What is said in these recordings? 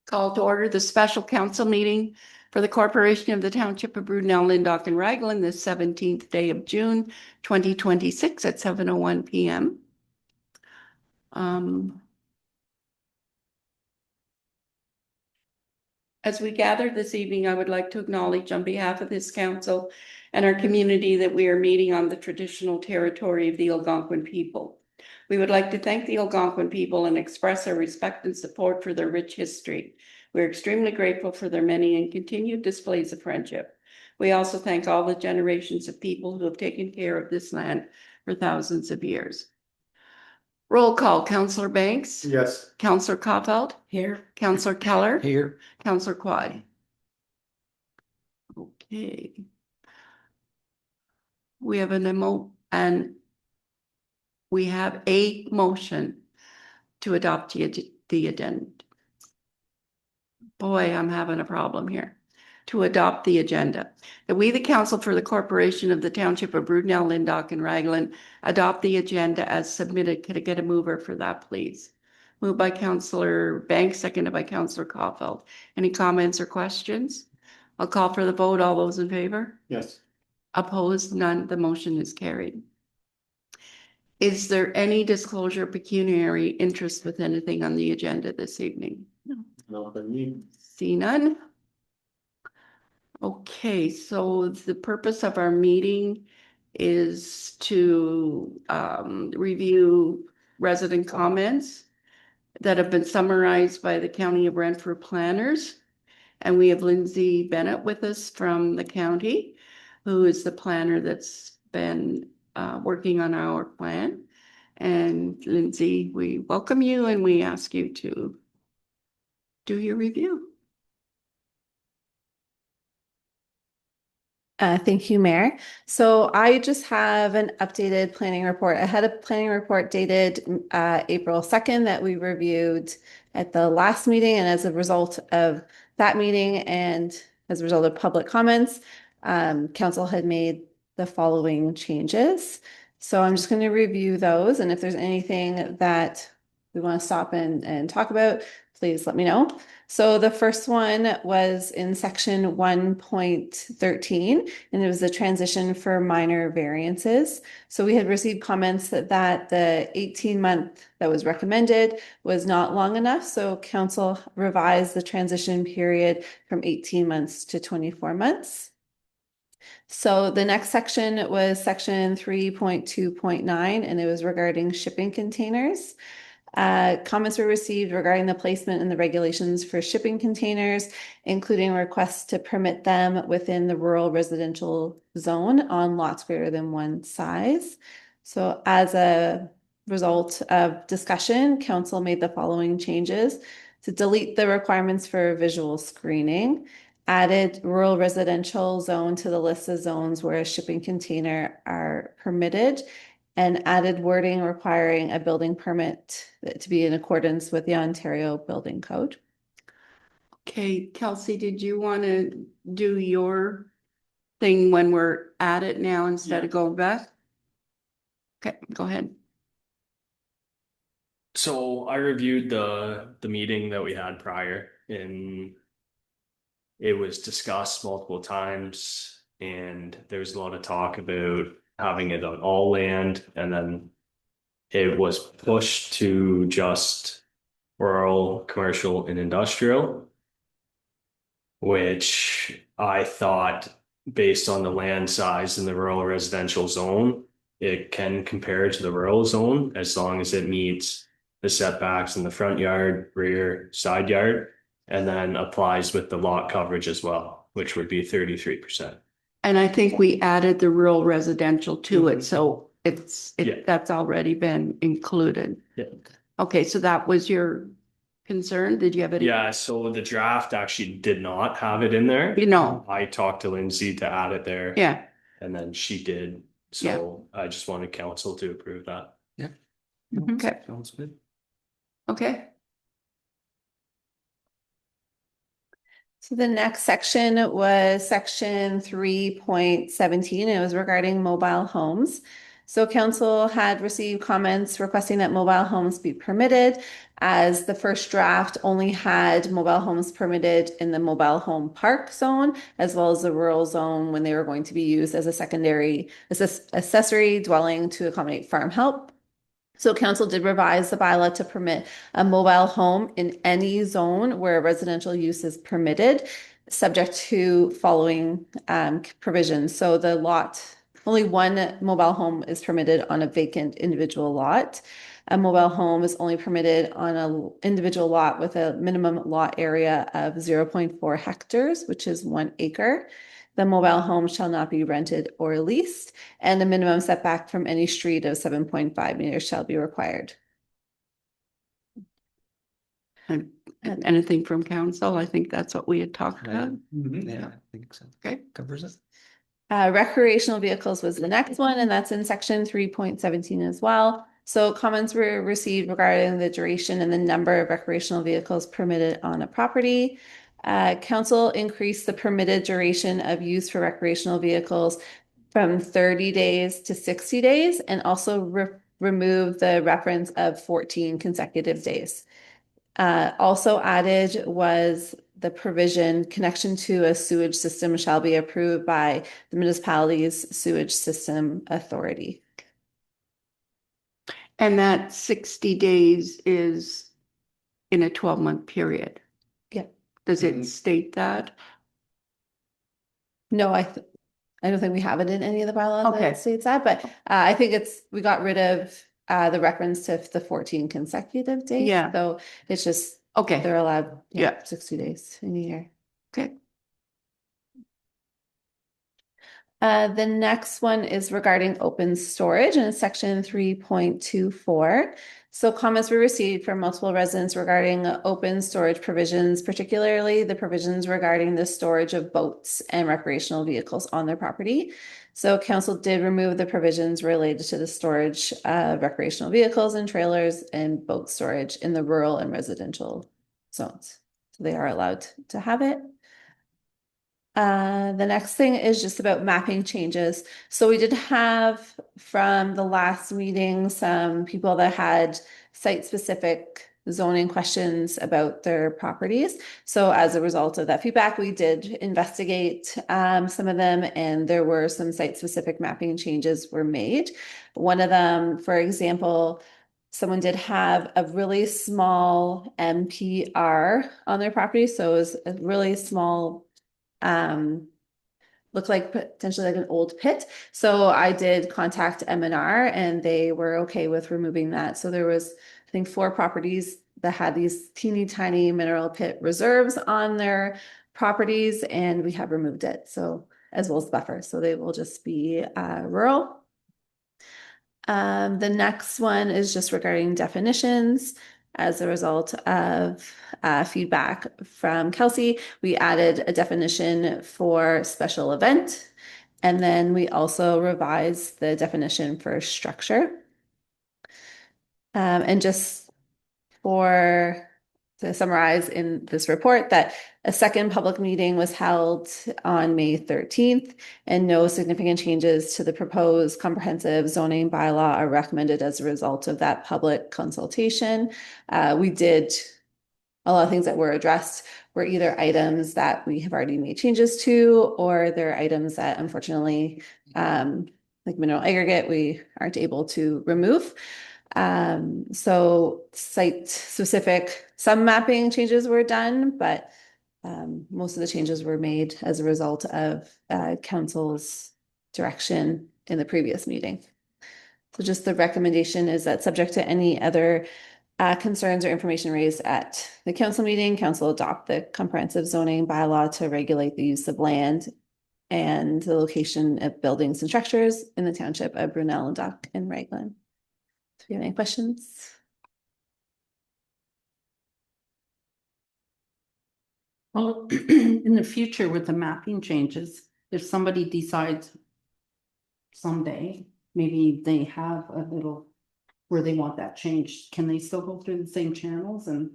Call to order the special council meeting for the Corporation of the Township of Brudenell, Lyndoch, and Raglan this 17th day of June, 2026 at 7:01 p.m. As we gather this evening, I would like to acknowledge on behalf of this council and our community that we are meeting on the traditional territory of the Algonquin people. We would like to thank the Algonquin people and express our respect and support for their rich history. We're extremely grateful for their many and continued displays of friendship. We also thank all the generations of people who have taken care of this land for thousands of years. Roll call, Councillor Banks. Yes. Councillor Caulfield. Here. Councillor Keller. Here. Councillor Quad. Okay. We have we have a motion to adopt the agenda. Boy, I'm having a problem here. To adopt the agenda. That we, the council for the Corporation of the Township of Brudenell, Lyndoch, and Raglan, adopt the agenda as submitted. Could I get a mover for that, please? Moved by Councillor Banks, seconded by Councillor Caulfield. Any comments or questions? I'll call for the vote. All those in favor? Yes. Opposed? None. The motion is carried. Is there any disclosure of pecuniary interest with anything on the agenda this evening? No, but me. See none? Okay, so the purpose of our meeting is to review resident comments that have been summarized by the County of Brantford planners. And we have Lindsay Bennett with us from the county, who is the planner that's been working on our plan. And Lindsay, we welcome you and we ask you to do your review. Thank you, Mayor. So I just have an updated planning report. I had a planning report dated April 2nd that we reviewed at the last meeting. And as a result of that meeting and as a result of public comments, council had made the following changes. So I'm just going to review those. And if there's anything that we want to stop and talk about, please let me know. So the first one was in section 1.13, and it was the transition for minor variances. So we had received comments that the 18-month that was recommended was not long enough. So council revised the transition period from 18 months to 24 months. So the next section was section 3.2.9, and it was regarding shipping containers. Comments were received regarding the placement and the regulations for shipping containers, including requests to permit them within the rural residential zone on lots greater than one size. So as a result of discussion, council made the following changes: to delete the requirements for visual screening, added rural residential zone to the list of zones where a shipping container are permitted, and added wording requiring a building permit to be in accordance with the Ontario Building Code. Okay, Kelsey, did you want to do your thing when we're at it now instead of going back? Okay, go ahead. So I reviewed the meeting that we had prior, and it was discussed multiple times, and there was a lot of talk about having it on all land, and then it was pushed to just rural, commercial, and industrial, which I thought, based on the land size in the rural residential zone, it can compare to the rural zone as long as it meets the setbacks in the front yard, rear, side yard, and then applies with the lot coverage as well, which would be 33%. And I think we added the rural residential to it, so that's already been included. Yeah. Okay, so that was your concern? Did you have any? Yeah, so the draft actually did not have it in there. You know. I talked to Lindsay to add it there. Yeah. And then she did. So I just wanted council to approve that. Yeah. Okay. Sounds good. Okay. So the next section was section 3.17. It was regarding mobile homes. So council had received comments requesting that mobile homes be permitted, as the first draft only had mobile homes permitted in the mobile home park zone, as well as the rural zone when they were going to be used as a secondary accessory dwelling to accommodate farm help. So council did revise the bylaw to permit a mobile home in any zone where residential use is permitted, subject to following provisions. So the lot, only one mobile home is permitted on a vacant individual lot. A mobile home is only permitted on an individual lot with a minimum lot area of 0.4 hectares, which is 1 acre. The mobile home shall not be rented or leased, and a minimum setback from any street of 7.5 meters shall be required. And anything from council? I think that's what we had talked about. Yeah, I think so. Okay. Covers it. Recreational vehicles was the next one, and that's in section 3.17 as well. So comments were received regarding the duration and the number of recreational vehicles permitted on a property. Council increased the permitted duration of use for recreational vehicles from 30 days to 60 days, and also removed the reference of 14 consecutive days. Also added was the provision connection to a sewage system shall be approved by the municipality's sewage system authority. And that 60 days is in a 12-month period. Yeah. Does Mhm. it state that? No, I don't think we have it in any of the bylaws Okay. that states that, but I think we got rid of the reference to the 14 consecutive days. Yeah. So it's just Okay, they're allowed Yeah. 60 days in a year. okay. The next one is regarding open storage in section 3.24. So comments were received from multiple residents regarding open storage provisions, particularly the provisions regarding the storage of boats and recreational vehicles on their property. So council did remove the provisions related to the storage of recreational vehicles and trailers and boat storage in the rural and residential zones. So they are allowed to have it. The next thing is just about mapping changes. So we did have from the last meeting some people that had site-specific zoning questions about their properties. So as a result of that feedback, we did investigate some of them, and there were some site-specific mapping changes were made. One of them, for example, someone did have a really small MPR on their property. So it was a really small looked like potentially like an old pit. So I did contact M&R and they were okay with removing that. So there was, I think, 4 properties that had these teeny tiny mineral pit reserves on their properties, and we have removed it. So as well as buffer. So they will just be rural. The next one is just regarding definitions. As a result of feedback from Kelsey, we added a definition for special event. And then we also revised the definition for structure. And just to summarize in this report, that a second public meeting was held on May 13th, and no significant changes to the proposed comprehensive zoning bylaw are recommended as a result of that public consultation. We did a lot of things that were addressed were either items that we have already made changes to, or they're items that unfortunately, like mineral aggregate, we aren't able to remove. So site specific, some mapping changes were done, but most of the changes were made as a result of council's direction in the previous meeting. So just the recommendation is that, subject to any other concerns or information raised at the council meeting, council adopt the comprehensive zoning bylaw to regulate the use of land and the location of buildings and structures in the township of Brunel, Duck, and Raglan. Do you have any questions? Well, in the future with the mapping changes, if somebody decides someday, maybe they have a little where they want that changed, can they still go through the same channels and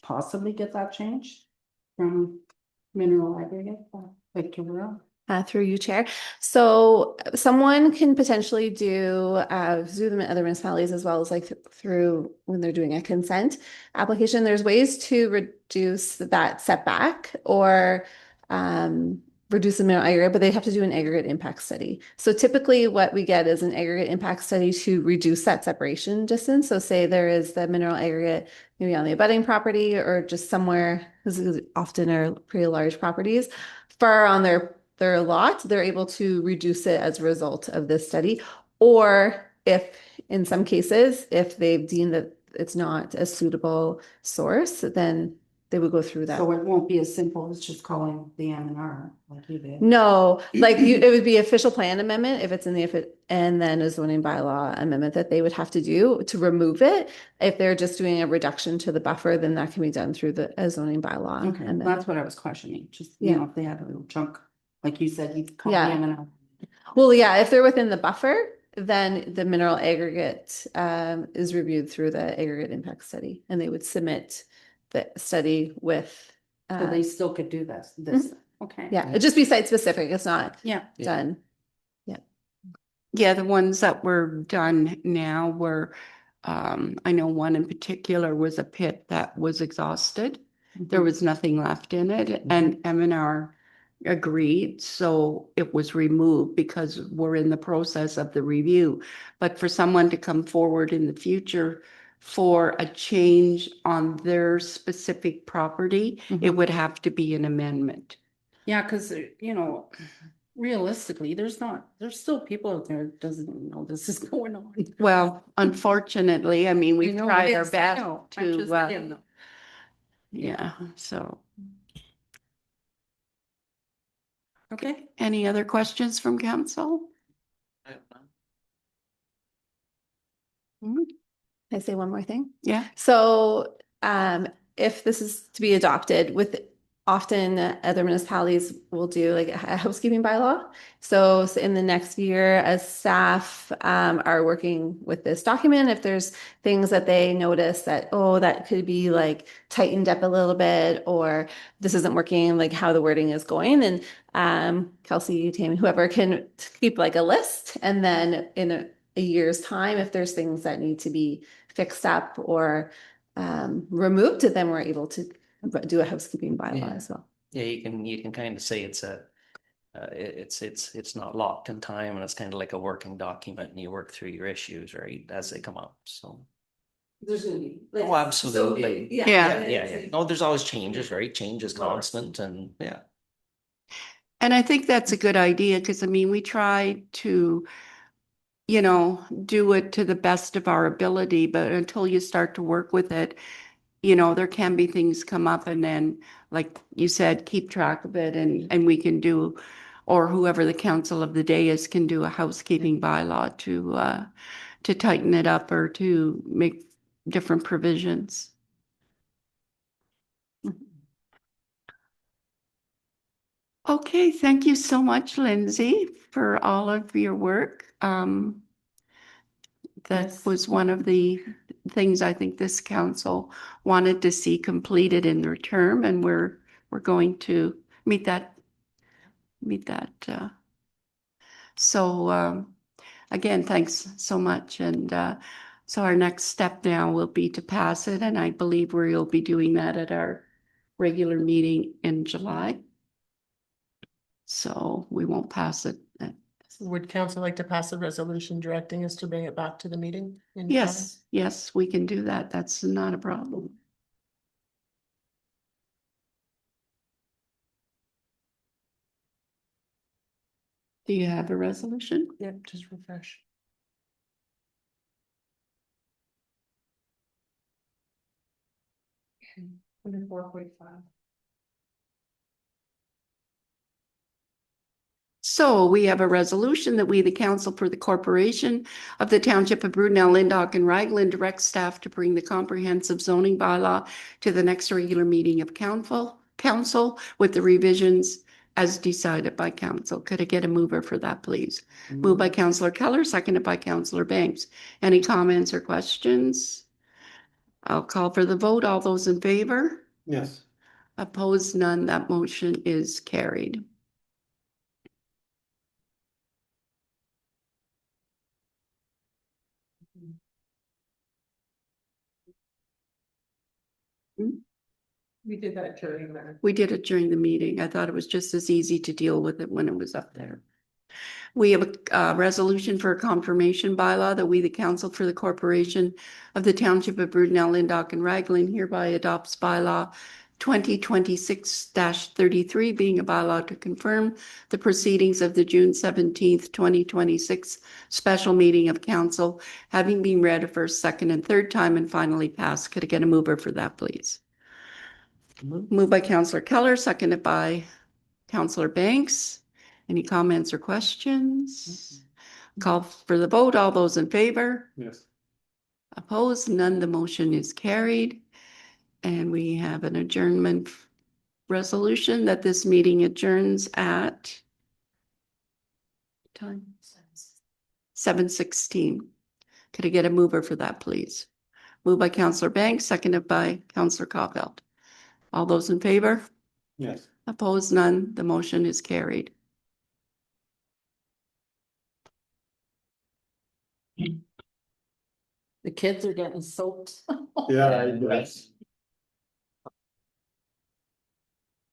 possibly get that changed from mineral aggregate back to rural? Through you, Chair. So someone can potentially do them in other municipalities as well as like through when they're doing a consent application. There's ways to reduce that setback or reduce the minimum aggregate, but they have to do an aggregate impact study. So typically what we get is an aggregate impact study to reduce that separation distance. So say there is the mineral aggregate maybe on the abutting property or just somewhere, this is often are pretty large properties, far on their lot, they're able to reduce it as a result of this study. Or if in some cases, if they've deemed that it's not a suitable source, then they would go through that. So it won't be as simple as just calling the M&R like you did. No, like it would be official plan amendment if it's in and then a zoning bylaw amendment that they would have to do to remove it. If they're just doing a reduction to the buffer, then that can be done through a zoning bylaw. Okay, amendment. that's what I was questioning, just, Yeah. if they had a little chunk, like you said, you call the Yeah. M&R. Well, yeah, if they're within the buffer, then the mineral aggregate is reviewed through the aggregate impact study, and they would submit the study with. So they still could do this, okay. Yeah, it'd just be site specific. It's not Yeah. done. Yeah, the ones that were done now were, I know one in particular was a pit that was exhausted. There was nothing left in it, and M&R agreed, so it was removed because we're in the process of the review. But for someone to come forward in the future for a change on their specific property, it Mhm. would have to be an amendment. Yeah, because, realistically, there's still people out there that doesn't know this is going on. Well, unfortunately, I mean, I we've know tried it our is, I best know. I'm just to, saying, though. yeah, so. Okay. Any other questions from council? Can I say one more thing? Yeah, So, if this is to be adopted with often other municipalities will do like a housekeeping bylaw. So in the next year, as staff are working with this document, if there's things that they notice that, oh, that could be like tightened up a little bit, or this isn't working, like how the wording is going, then Kelsey, Tammy, whoever can keep like a list, and then in a year's time, if there's things that need to be fixed up or removed, then we're able to do a housekeeping bylaw Yeah. as well. Yeah, you can kind of say it's it's not locked in time, and it's kind of like a working document, and you work through your issues, right, as they come up, so. There's gonna be. Oh, absolutely. Yeah. Yeah. No, there's always changes, right? Change is constant, and yeah. and I think that's a good idea because I mean, we try to, do it to the best of our ability, but until you start to work with it, there can be things come up and then, like you said, keep track of it and we can do, or whoever the council of the day is can do a housekeeping bylaw to tighten it up or to make different provisions. Okay, thank you so much, Lindsay, for all of your work. That Yes. was one of the things I think this council wanted to see completed in their term, and we're going to meet that. So again, thanks so much. And so our next step now will be to pass it, and I believe we'll be doing that at our regular meeting in July. So we won't pass it. Would council like to pass a resolution directing us to bring it back to the meeting? in July? Yes, we can do that. That's not a problem. Do you have a resolution? Yep, just refresh. Under 445. So we have a resolution that we, the council for the corporation of the township of Brudenell, Lyndoch and Raglan, direct staff to bring the comprehensive zoning bylaw to the next regular meeting of council with the revisions as decided by council. Could I get a mover for that, please? Moved by Councillor Keller, seconded by Councillor Banks. Any comments or questions? I'll call for the vote. All those in favor? Yes. Opposed, none. That motion is carried. We did that during the. We did it during the meeting. I thought it was just as easy to deal with it when it was up there. We have a resolution for a confirmation bylaw that we, the council for the corporation of the Township of Brudenell, Lindock and Raglan hereby adopts bylaw 2026-33, being a bylaw to confirm the proceedings of the June 17th, 2026 special meeting of council, having been read a first, second, and third time and finally passed. Could I get a mover for that, please? Moved by Councillor Keller, seconded by Councillor Banks. Any comments or questions? Call for the vote. All those in favor? Yes. Opposed? None. The motion is carried. And we have an adjournment resolution that this meeting adjourns at time 7:16. Could I get a mover for that, please? Moved by Councillor Banks, seconded by Councillor Caulfield. All those in favor? Yes. Opposed? None. The motion is carried. The kids are getting soaked. Yeah, I guess.